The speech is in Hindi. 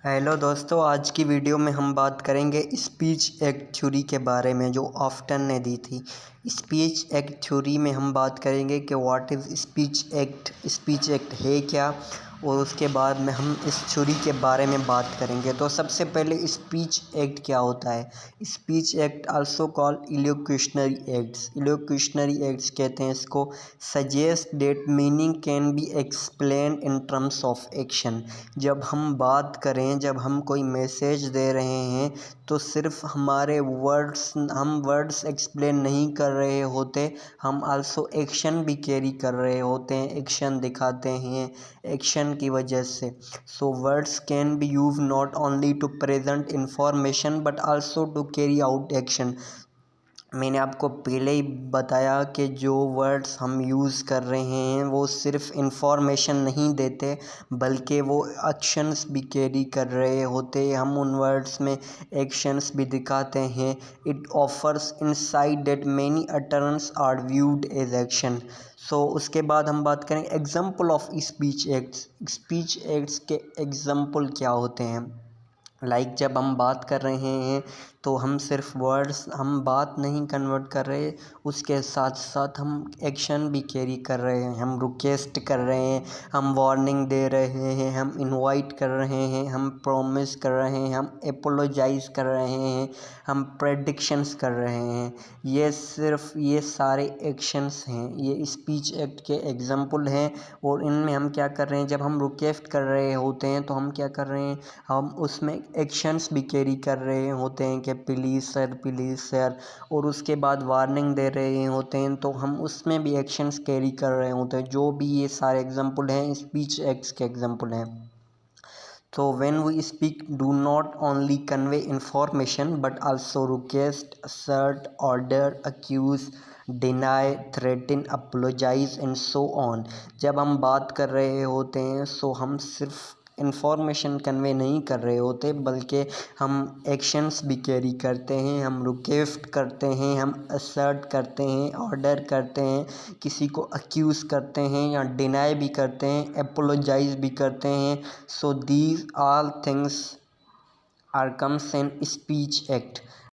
हेलो दोस्तों, आज की वीडियो में हम बात करेंगे स्पीच एक्ट थ्योरी के बारे में जो ऑफ्टन ने दी थी। स्पीच एक्ट थ्योरी में हम बात करेंगे कि व्हाट इज़ स्पीच एक्ट है क्या, और उसके बाद में हम इस थ्योरी के बारे में बात करेंगे। तो सबसे पहले स्पीच एक्ट क्या होता है। Speech act also called illocutionary acts कहते हैं इसको। Suggest that meaning can be explain in terms of action. जब हम बात करें, जब हम कोई मैसेज दे रहे हैं तो सिर्फ हम वर्ड्स एक्सप्लेन नहीं कर रहे होते, हम आल्सो एक्शन भी कैरी कर रहे होते हैं, एक्शन दिखाते हैं एक्शन की वजह से। So words can be use not only to present information but also to carry out action. मैंने आपको पहले ही बताया कि जो वर्ड्स हम यूज़ कर रहे हैं वो सिर्फ इंफॉर्मेशन नहीं देते बल्कि वो एक्शंस भी कैरी कर रहे होते, हम उन वर्ड्स में एक्शंस भी दिखाते हैं। It offers insight that many utterances are viewed as action. सो उसके बाद हम बात करें एग्जाम्पल ऑफ स्पीच एक्ट्स के एग्जाम्पल क्या होते हैं। जब हम बात कर रहे हैं तो हम सिर्फ वर्ड्स, हम बात नहीं कन्वर्ट कर रहे, उसके साथ साथ हम एक्शन भी कैरी कर रहे हैं। हम रिक्वेस्ट कर रहे हैं, हम वार्निंग दे रहे हैं, हम इनवाइट कर रहे हैं, हम प्रॉमिस कर रहे हैं, हम एपोलोजाइज कर रहे हैं, हम प्रेडिक्शंस कर रहे हैं। ये सारे एक्शंस हैं, ये स्पीच एक्ट के एग्जाम्पल हैं। और इनमें हम क्या कर रहे हैं, जब हम रिक्वेस्ट कर रहे होते हैं तो हम क्या कर रहे हैं, हम उसमें एक्शंस भी कैरी कर रहे होते हैं कि प्लीज़ सर। और उसके बाद वार्निंग दे रहे होते हैं तो हम उसमें भी एक्शंस कैरी कर रहे होते हैं। जो भी ये सारे एग्जांपल हैं स्पीच एक्ट्स के एग्जांपल हैं। तो when we speak do not only convey information but also request, assert, order, accuse, deny, threaten, apologise and so on. जब हम बात कर रहे होते हैं सो हम सिर्फ इंफॉर्मेशन कन्वे नहीं कर रहे होते बल्कि हम एक्शंस भी कैरी करते हैं, हम रिक्वेस्ट करते हैं, हम असर्ट करते हैं, ऑर्डर करते हैं, किसी को अक्यूज़ करते हैं या डिनाई भी करते हैं, एपोलोजाइज भी करते हैं। So these all things are comes in speech act.